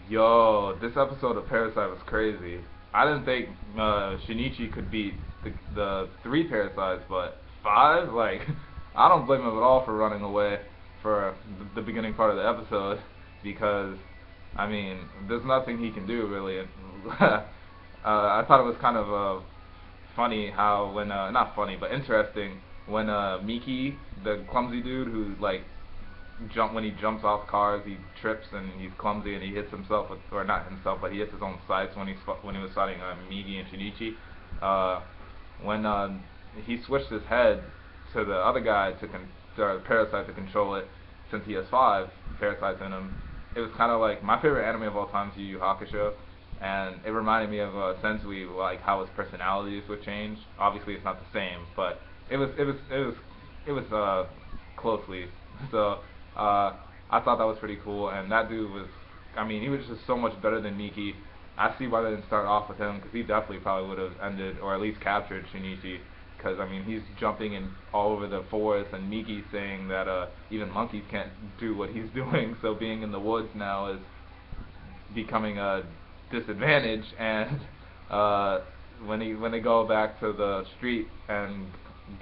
Yo, this episode of Parasyte was crazy. I didn't think Shinichi could beat the three Parasytes, but five? Like, I don't blame him at all for running away for the beginning part of the episode because, I mean, there's nothing he can do really. I thought it was kind of funny how when, not funny, but interesting when Miki, the clumsy dude who like when he jumps off cars, he trips and he's clumsy and he hits himself with, or not himself, but he hits his own sights when he was fighting Migi and Shinichi. Uh, when he switched his head to the other guy Parasyte to control it, since he has five parasites in him, it was kind of like my favorite anime of all time is Yu Yu Hakusho, and it reminded me of Sensui, like how his personalities would change. Obviously, it's not the same, but it was closely. So I thought that was pretty cool, and that dude was, I mean, he was just so much better than Miki. I see why they didn't start off with him, because he definitely probably would have ended, or at least captured Shinichi, because, I mean, he's jumping in all over the forest, and Miki's saying that even monkeys can't do what he's doing, so being in the woods now is becoming a disadvantage, and when they go back to the street and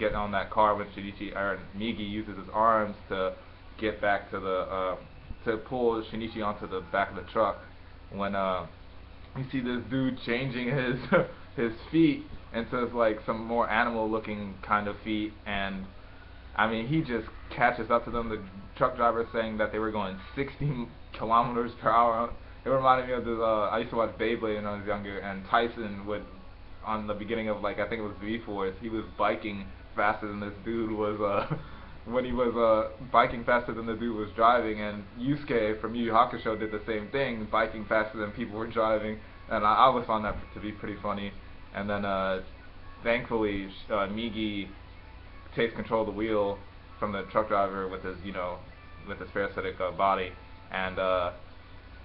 get on that car when Shinichi, or Migi uses his arms to get back to the to pull Shinichi onto the back of the truck, when you see this dude changing his his feet into like some more animal looking kind of feet, and I mean he just catches up to them. The truck driver saying that they were going 60 kilometers per hour. It reminded me of this, I used to watch Beyblade when I was younger, and Tyson would, on the beginning of, like, I think it was V-Force, he was biking faster than this dude was when he was biking faster than the dude was driving, and Yusuke from Yu Yu Hakusho did the same thing, biking faster than people were driving, and I always found that to be pretty funny. And then thankfully Migi takes control of the wheel from the truck driver with his, with his parasitic body, and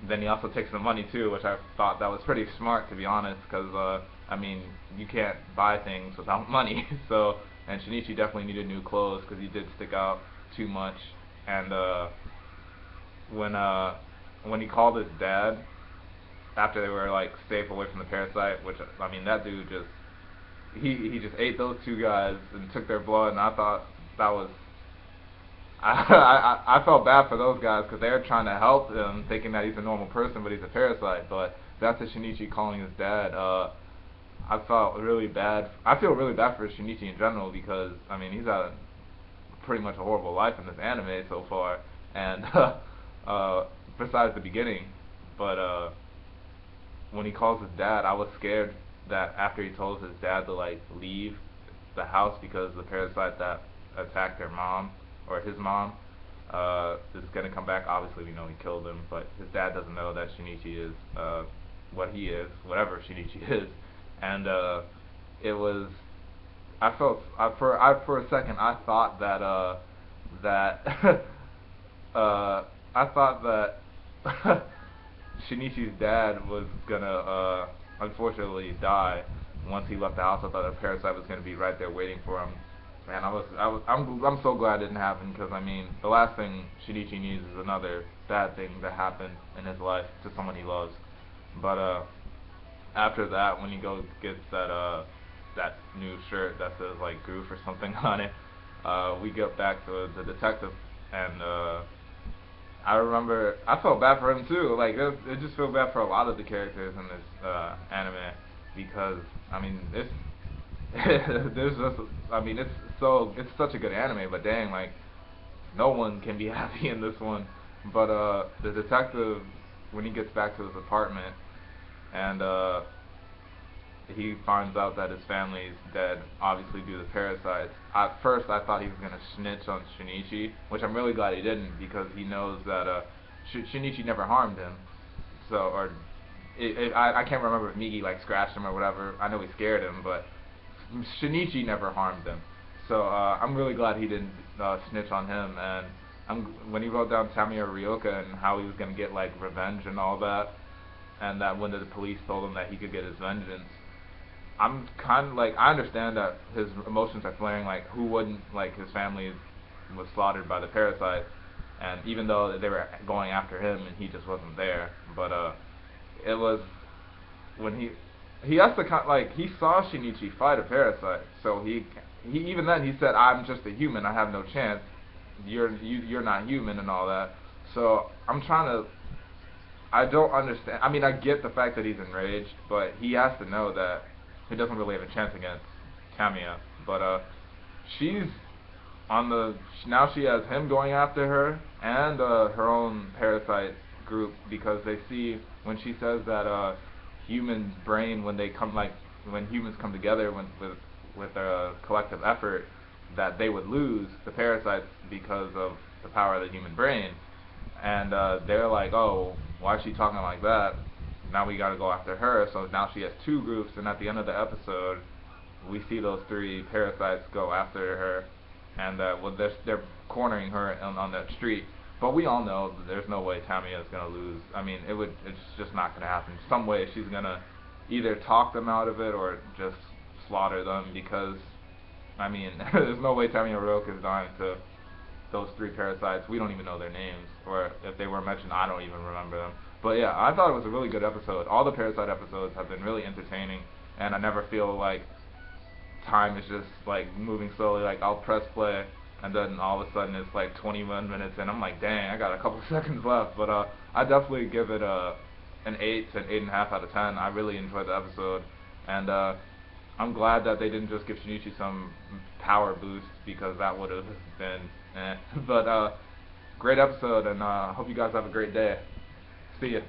then he also takes the money too, which I thought that was pretty smart, to be honest, because I mean, you can't buy things without money. So, and Shinichi definitely needed new clothes because he did stick out too much. And when he called his dad after they were like safe away from the parasite, which, I mean, that dude just he just ate those two guys and took their blood, and I thought that was I felt bad for those guys because they were trying to help him, thinking that he's a normal person, but he's a parasite. But that's a Shinichi calling his dad. I felt really bad. I feel really bad for Shinichi in general because, I mean, he's had pretty much a horrible life in this anime so far, and besides the beginning. But when he calls his dad, I was scared that after he told his dad to like leave the house because the parasite that attacked their mom, or his mom, is going to come back. Obviously we know he killed him, but his dad doesn't know that Shinichi is what he is, whatever Shinichi is. And it was, I felt, for a second I thought that I thought that Shinichi's dad was gonna unfortunately die once he left the house. I thought a parasite was gonna be right there waiting for him. Man, I'm so glad it didn't happen, because I mean the last thing Shinichi needs is another bad thing that happened in his life to someone he loves. But after that, when he gets that new shirt that says like goof or something on it, we get back to the detective, and I remember I felt bad for him too. Like it just felt bad for a lot of the characters in this anime, because I mean it's there's just, I mean it's such a good anime, but dang, like no one can be happy in this one. But the detective, when he gets back to his apartment, and he finds out that his family's dead, obviously due to parasites. At first I thought he was gonna snitch on Shinichi, which I'm really glad he didn't, because he knows that Shinichi never harmed him. So, or I can't remember if Migi like scratched him or whatever. I know he scared him, but Shinichi never harmed him. So I'm really glad he didn't snitch on him. And when he wrote down Tamiya Ryoka and how he was gonna get like revenge and all that, and that when the police told him that he could get his vengeance, I'm kind of like, I understand that his emotions are flaring. Like, who wouldn't? Like, his family was slaughtered by the parasite, and even though they were going after him and he just wasn't there. But it was when he has to like he saw Shinichi fight a parasite, so he even then he said, I'm just a human, I have no chance. You're not human and all that. So I'm trying to. I don't understand. I mean, I get the fact that he's enraged, but he has to know that he doesn't really have a chance against Kamiya. But she's on the now she has him going after her and her own parasite group, because they see when she says that human brain, when they come, like when humans come together with a collective effort, that they would lose the parasites because of the power of the human brain. And they're like, oh, why is she talking like that? Now we gotta go after her. So now she has two groups, and at the end of the episode we see those three parasites go after her, and well, they're cornering her on that street. But we all know that there's no way Tamiya is gonna lose. I mean, it's just not gonna happen. Some way she's gonna either talk them out of it or just slaughter them, because I mean, there's no way Tamiya Roke is dying to those three parasites. We don't even know their names, or if they were mentioned, I don't even remember them. But yeah, I thought it was a really good episode. All the Parasite episodes have been really entertaining, and I never feel like time is just like moving slowly. Like I'll press play, and then all of a sudden it's like 21 minutes, and I'm like, dang, I got a couple seconds left. But I definitely give it an 8 to an 8.5 out of 10. I really enjoyed the episode, and I'm glad that they didn't just give Shinichi some power boost, because that would have been But great episode, and hope you guys have a great day. See ya.